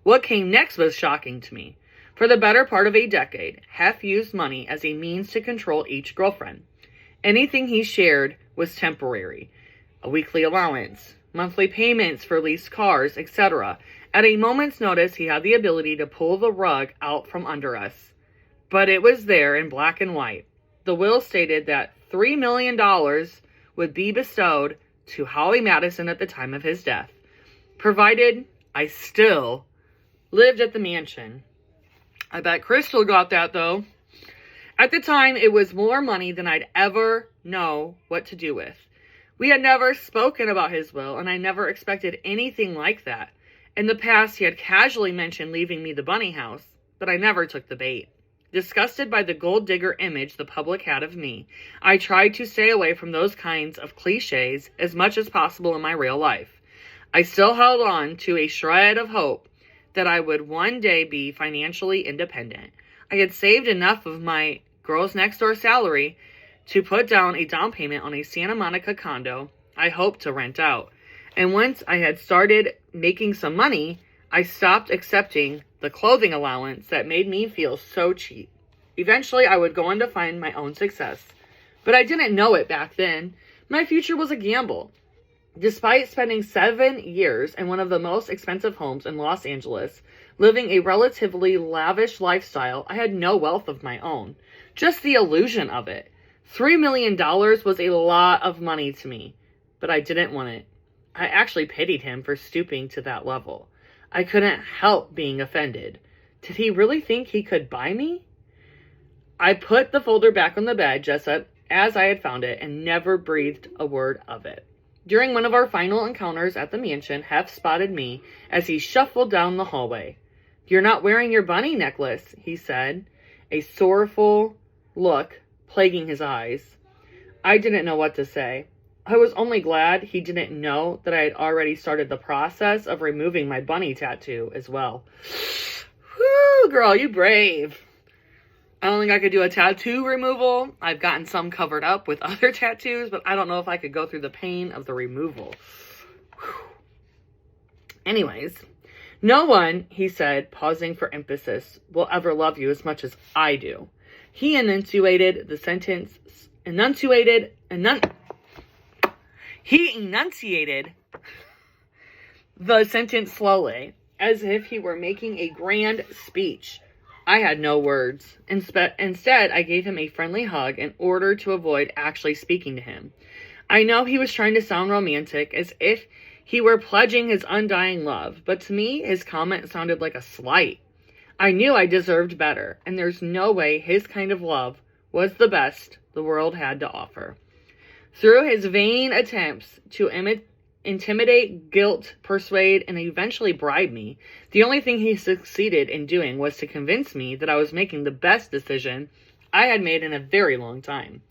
What came next was shocking to me. For the better part of a decade, Hef used money as a means to control each girlfriend. Anything he shared was temporary. A weekly allowance, monthly payments for leased cars, etc. At a moment's notice, he had the ability to pull the rug out from under us. But it was there in black and white. The will stated that $3 million would be bestowed to Holly Madison at the time of his death, provided I still lived at the mansion. I bet Crystal got that, though. At the time, it was more money than I'd ever know what to do with. We had never spoken about his will, and I never expected anything like that. In the past, he had casually mentioned leaving me the bunny house, but I never took the bait. Disgusted by the gold digger image the public had of me, I tried to stay away from those kinds of cliches as much as possible in my real life. I still held on to a shred of hope that I would one day be financially independent. I had saved enough of my girls next door salary to put down a down payment on a Santa Monica condo I hoped to rent out. And once I had started making some money, I stopped accepting the clothing allowance that made me feel so cheap. Eventually, I would go on to find my own success. But I didn't know it back then. My future was a gamble. Despite spending 7 years in one of the most expensive homes in Los Angeles, living a relatively lavish lifestyle, I had no wealth of my own. Just the illusion of it. $3 million was a lot of money to me, but I didn't want it. I actually pitied him for stooping to that level. I couldn't help being offended. Did he really think he could buy me? I put the folder back on the bed just as I had found it and never breathed a word of it. During one of our final encounters at the mansion, Hef spotted me as he shuffled down the hallway. "You're not wearing your bunny necklace," he said, a sorrowful look plaguing his eyes. I didn't know what to say. I was only glad he didn't know that I had already started the process of removing my bunny tattoo as well. Whew, girl, you brave. I don't think I could do a tattoo removal. I've gotten some covered up with other tattoos, but I don't know if I could go through the pain of the removal. Whew. Anyways, no one, he said, pausing for emphasis, will ever love you as much as I do. He enunciated the sentence slowly, as if he were making a grand speech. I had no words. Instead, I gave him a friendly hug in order to avoid actually speaking to him. I know he was trying to sound romantic, as if he were pledging his undying love, but to me, his comment sounded like a slight. I knew I deserved better, and there's no way his kind of love was the best the world had to offer. Through his vain attempts to intimidate, guilt, persuade, and eventually bribe me, the only thing he succeeded in doing was to convince me that I was making the best decision I had made in a very long time.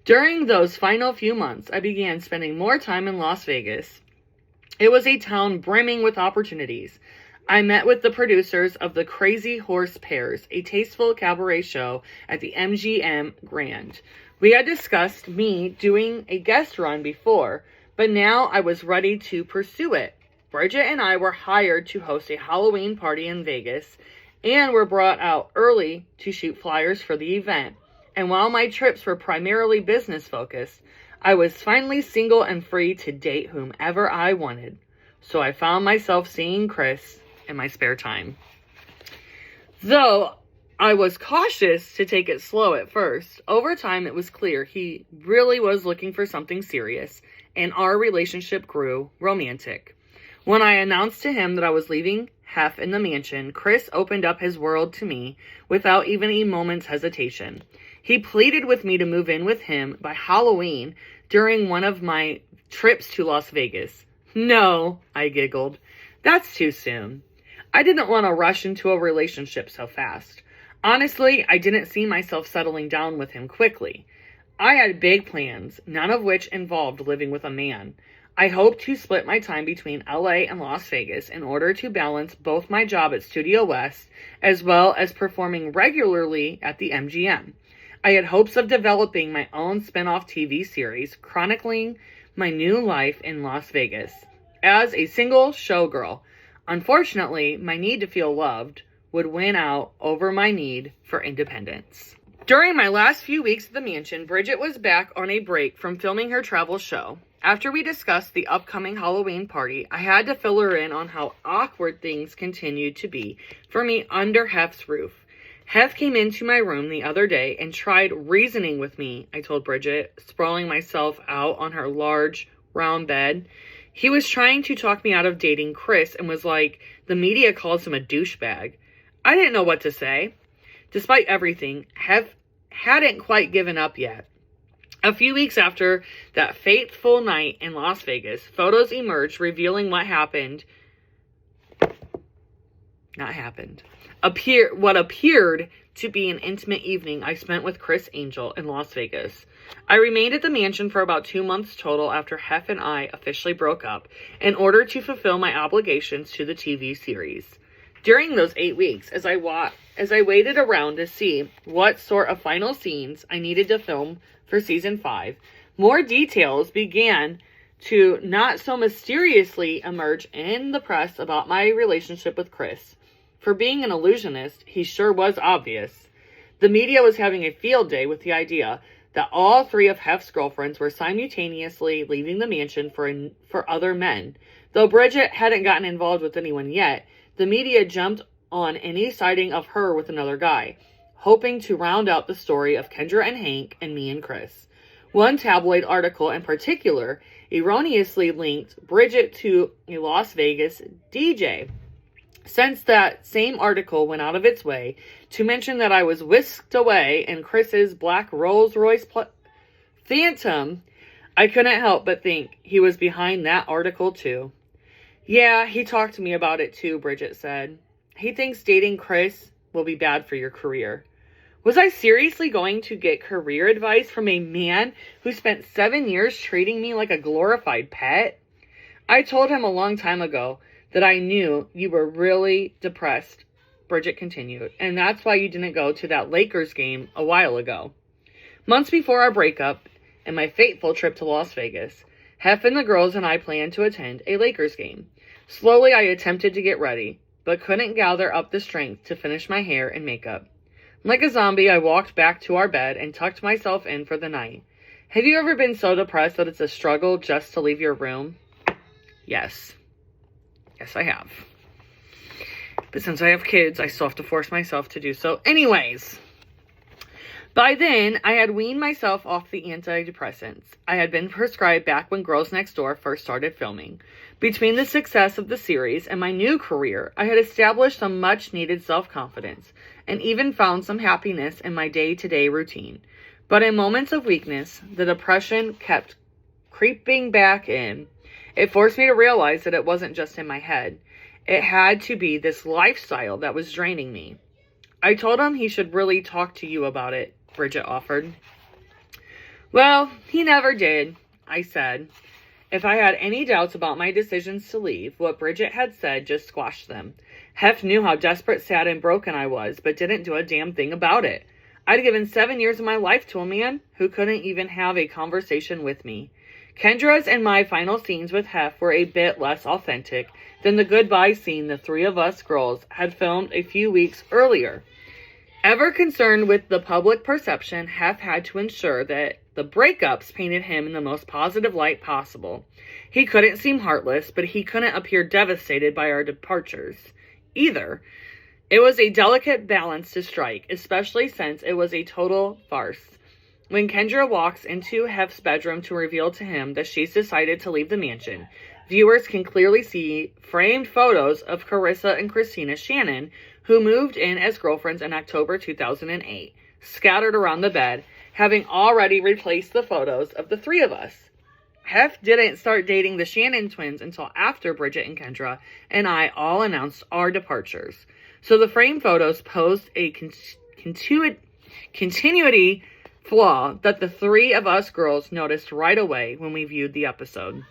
During those final few months, I began spending more time in Las Vegas. It was a town brimming with opportunities. I met with the producers of the Crazy Horse Pears, a tasteful cabaret show at the MGM Grand. We had discussed me doing a guest run before, but now I was ready to pursue it. Bridget and I were hired to host a Halloween party in Vegas and were brought out early to shoot flyers for the event. And while my trips were primarily business focused, I was finally single and free to date whomever I wanted. So I found myself seeing Criss in my spare time. Though I was cautious to take it slow at first, over time it was clear he really was looking for something serious, and our relationship grew romantic. When I announced to him that I was leaving Hef in the mansion, Criss opened up his world to me without even a moment's hesitation. He pleaded with me to move in with him by Halloween during one of my trips to Las Vegas. "No," I giggled. "That's too soon." I didn't want to rush into a relationship so fast. Honestly, I didn't see myself settling down with him quickly. I had big plans, none of which involved living with a man. I hope to split my time between LA and Las Vegas in order to balance both my job at Studio West as well as performing regularly at the MGM. I had hopes of developing my own spin-off TV series chronicling my new life in Las Vegas as a single showgirl. Unfortunately, my need to feel loved would win out over my need for independence. During my last few weeks at the mansion, Bridget was back on a break from filming her travel show. After we discussed the upcoming Halloween party, I had to fill her in on how awkward things continued to be for me under Hef's roof. Hef came into my room the other day and tried reasoning with me, I told Bridget, sprawling myself out on her large, round bed. He was trying to talk me out of dating Criss and was like, the media calls him a douchebag. I didn't know what to say. Despite everything, Hef hadn't quite given up yet. A few weeks after that fateful night in Las Vegas, photos emerged revealing what appeared to be an intimate evening I spent with Criss Angel in Las Vegas. I remained at the mansion for about 2 months total after Hef and I officially broke up in order to fulfill my obligations to the TV series. During those 8 weeks, as I waited around to see what sort of final scenes I needed to film for season 5, more details began to not so mysteriously emerge in the press about my relationship with Criss. For being an illusionist, he sure was obvious. The media was having a field day with the idea that all 3 of Hef's girlfriends were simultaneously leaving the mansion for other men. Though Bridget hadn't gotten involved with anyone yet, the media jumped on any sighting of her with another guy, hoping to round out the story of Kendra and Hank and me and Criss. One tabloid article in particular erroneously linked Bridget to a Las Vegas DJ. Since that same article went out of its way to mention that I was whisked away in Criss's black Rolls-Royce Phantom, I couldn't help but think he was behind that article too. Yeah, he talked to me about it too, Bridget said. He thinks dating Criss will be bad for your career. Was I seriously going to get career advice from a man who spent 7 years treating me like a glorified pet? I told him a long time ago that I knew you were really depressed, Bridget continued, and that's why you didn't go to that Lakers game a while ago. Months before our breakup and my fateful trip to Las Vegas, Hef and the girls and I planned to attend a Lakers game. Slowly, I attempted to get ready, but couldn't gather up the strength to finish my hair and makeup. Like a zombie, I walked back to our bed and tucked myself in for the night. Have you ever been so depressed that it's a struggle just to leave your room? Yes. Yes, I have. But since I have kids, I still have to force myself to do so anyways. By then, I had weaned myself off the antidepressants I had been prescribed back when Girls Next Door first started filming. Between the success of the series and my new career, I had established some much-needed self-confidence and even found some happiness in my day-to-day routine. But in moments of weakness, the depression kept creeping back in. It forced me to realize that it wasn't just in my head. It had to be this lifestyle that was draining me. I told him he should really talk to you about it, Bridget offered. Well, he never did, I said. If I had any doubts about my decisions to leave, what Bridget had said just squashed them. Hef knew how desperate, sad, and broken I was, but didn't do a damn thing about it. I'd given 7 years of my life to a man who couldn't even have a conversation with me. Kendra's and my final scenes with Hef were a bit less authentic than the goodbye scene the 3 of us girls had filmed a few weeks earlier. Ever concerned with the public perception, Hef had to ensure that the breakups painted him in the most positive light possible. He couldn't seem heartless, but he couldn't appear devastated by our departures either. It was a delicate balance to strike, especially since it was a total farce. When Kendra walks into Hef's bedroom to reveal to him that she's decided to leave the mansion, viewers can clearly see framed photos of Carissa and Christina Shannon, who moved in as girlfriends in October 2008, scattered around the bed, having already replaced the photos of the 3 of us. Hef didn't start dating the Shannon twins until after Bridget and Kendra and I all announced our departures. So the frame photos posed a continuity flaw that the 3 of us girls noticed right away when we viewed the episode.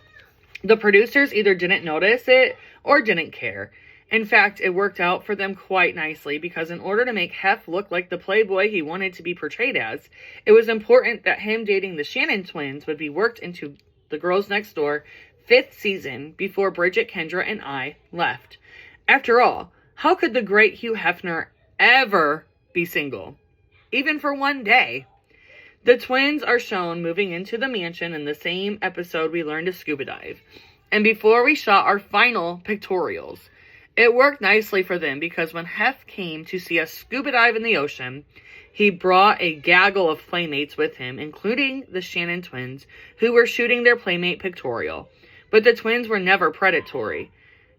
The producers either didn't notice it or didn't care. In fact, it worked out for them quite nicely because in order to make Hef look like the playboy he wanted to be portrayed as, it was important that him dating the Shannon twins would be worked into The Girls Next Door 5th season before Bridget, Kendra, and I left. After all, how could the great Hugh Hefner ever be single? Even for one day. The twins are shown moving into the mansion in the same episode we learned to scuba dive. And before we shot our final pictorials, it worked nicely for them because when Hef came to see us scuba dive in the ocean, he brought a gaggle of playmates with him, including the Shannon twins, who were shooting their playmate pictorial. But the twins were never predatory,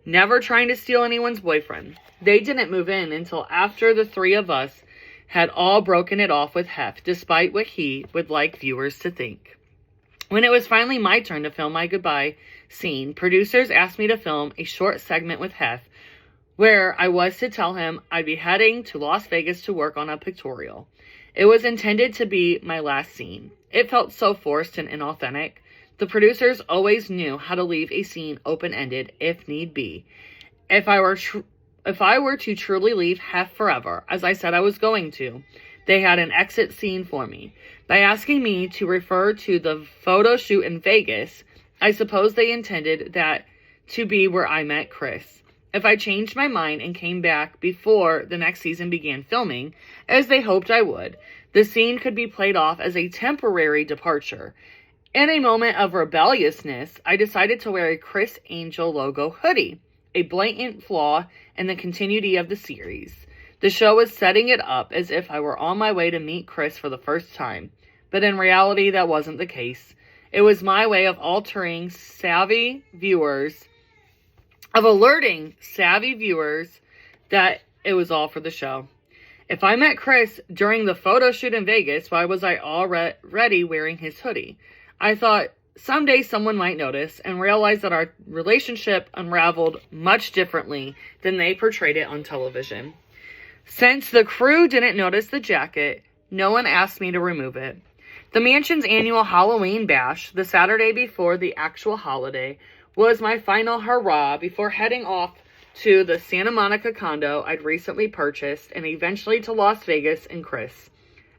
never trying to steal anyone's boyfriend. They didn't move in until after the three of us had all broken it off with Hef, despite what he would like viewers to think. When it was finally my turn to film my goodbye scene, producers asked me to film a short segment with Hef, where I was to tell him I'd be heading to Las Vegas to work on a pictorial. It was intended to be my last scene. It felt so forced and inauthentic. The producers always knew how to leave a scene open-ended if need be. If I were to truly leave Hef forever, as I said I was going to, they had an exit scene for me. By asking me to refer to the photo shoot in Vegas, I suppose they intended that to be where I met Criss. If I changed my mind and came back before the next season began filming, as they hoped I would, the scene could be played off as a temporary departure. In a moment of rebelliousness, I decided to wear a Criss Angel logo hoodie, a blatant flaw in the continuity of the series. The show was setting it up as if I were on my way to meet Criss for the first time, but in reality that wasn't the case. It was my way of alerting savvy viewers that it was all for the show. If I met Criss during the photo shoot in Vegas, why was I already wearing his hoodie? I thought someday someone might notice and realize that our relationship unraveled much differently than they portrayed it on television. Since the crew didn't notice the jacket, no one asked me to remove it. The mansion's annual Halloween bash, the Saturday before the actual holiday, was my final hurrah before heading off to the Santa Monica condo I'd recently purchased and eventually to Las Vegas and Criss.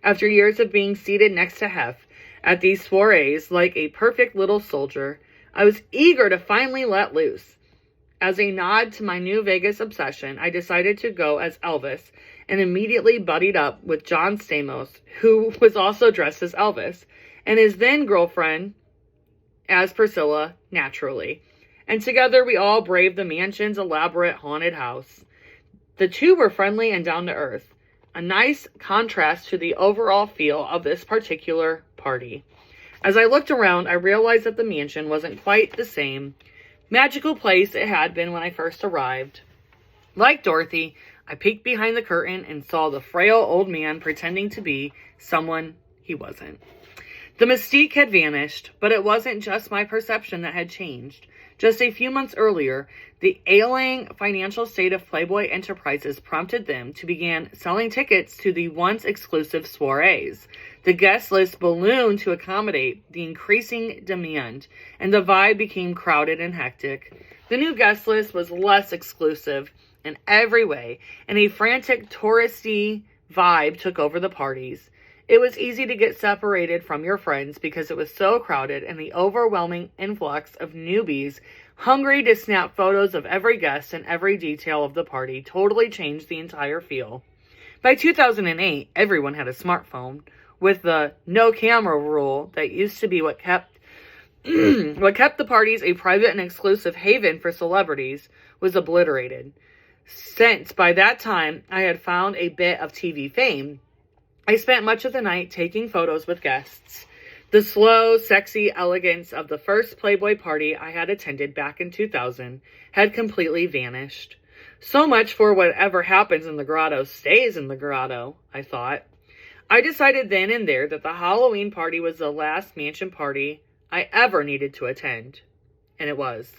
After years of being seated next to Hef at these soirees like a perfect little soldier, I was eager to finally let loose. As a nod to my new Vegas obsession, I decided to go as Elvis and immediately buddied up with John Stamos, who was also dressed as Elvis, and his then girlfriend as Priscilla, naturally. And together we all braved the mansion's elaborate haunted house. The two were friendly and down to earth, a nice contrast to the overall feel of this particular party. As I looked around, I realized that the mansion wasn't quite the same magical place it had been when I first arrived. Like Dorothy, I peeked behind the curtain and saw the frail old man pretending to be someone he wasn't. The mystique had vanished, but it wasn't just my perception that had changed. Just a few months earlier, the ailing financial state of Playboy Enterprises prompted them to begin selling tickets to the once exclusive soirees. The guest list ballooned to accommodate the increasing demand, and the vibe became crowded and hectic. The new guest list was less exclusive in every way, and a frantic touristy vibe took over the parties. It was easy to get separated from your friends because it was so crowded, and the overwhelming influx of newbies hungry to snap photos of every guest and every detail of the party totally changed the entire feel. By 2008, everyone had a smartphone, with the no camera rule that used to be what kept the parties a private and exclusive haven for celebrities was obliterated. Since by that time I had found a bit of TV fame, I spent much of the night taking photos with guests. The slow, sexy elegance of the first Playboy party I had attended back in 2000 had completely vanished. So much for whatever happens in the grotto stays in the grotto, I thought. I decided then and there that the Halloween party was the last mansion party I ever needed to attend. And it was.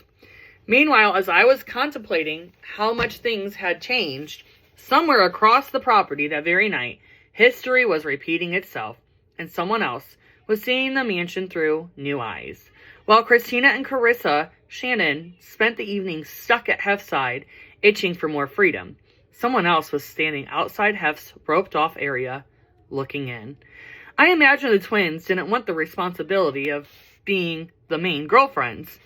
Meanwhile, as I was contemplating how much things had changed, somewhere across the property that very night, history was repeating itself, and someone else was seeing the mansion through new eyes. While Christina and Carissa Shannon spent the evening stuck at Hef's side, itching for more freedom. Someone else was standing outside Hef's roped-off area, looking in. I imagine the twins didn't want the responsibility of being the main girlfriends,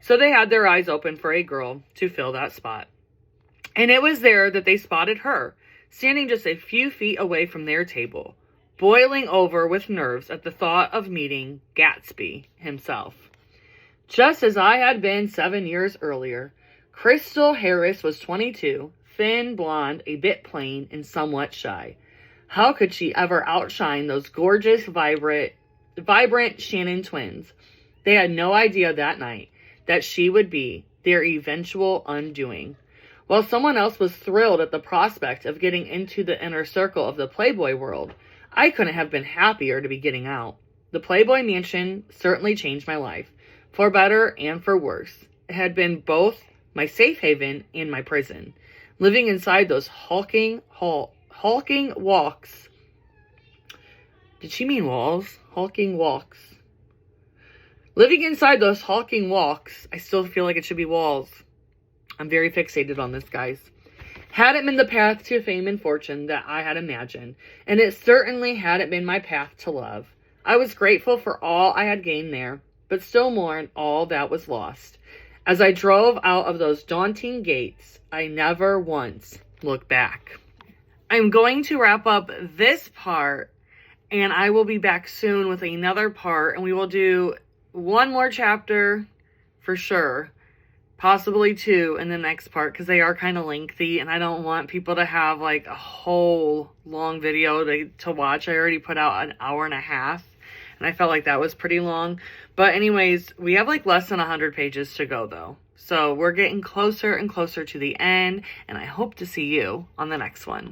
so they had their eyes open for a girl to fill that spot. And it was there that they spotted her, standing just a few feet away from their table, boiling over with nerves at the thought of meeting Gatsby himself. Just as I had been 7 years earlier, Crystal Harris was 22, thin, blonde, a bit plain, and somewhat shy. How could she ever outshine those gorgeous, vibrant Shannon twins? They had no idea that night that she would be their eventual undoing. While someone else was thrilled at the prospect of getting into the inner circle of the Playboy world, I couldn't have been happier to be getting out. The Playboy mansion certainly changed my life, for better and for worse. It had been both my safe haven and my prison. Living inside those hulking walks. Did she mean walls? Hulking walks. Living inside those hulking walks, I still feel like it should be walls. I'm very fixated on this, guys. Hadn't been the path to fame and fortune that I had imagined, and it certainly hadn't been my path to love. I was grateful for all I had gained there, but still more in all that was lost. As I drove out of those daunting gates, I never once looked back. I'm going to wrap up this part, and I will be back soon with another part, and we will do one more chapter for sure. Possibly two in the next part, because they are kind of lengthy, and I don't want people to have like a whole long video to watch. I already put out an hour and a half, and I felt like that was pretty long. But anyways, we have like less than 100 pages to go though. So we're getting closer and closer to the end, and I hope to see you on the next one.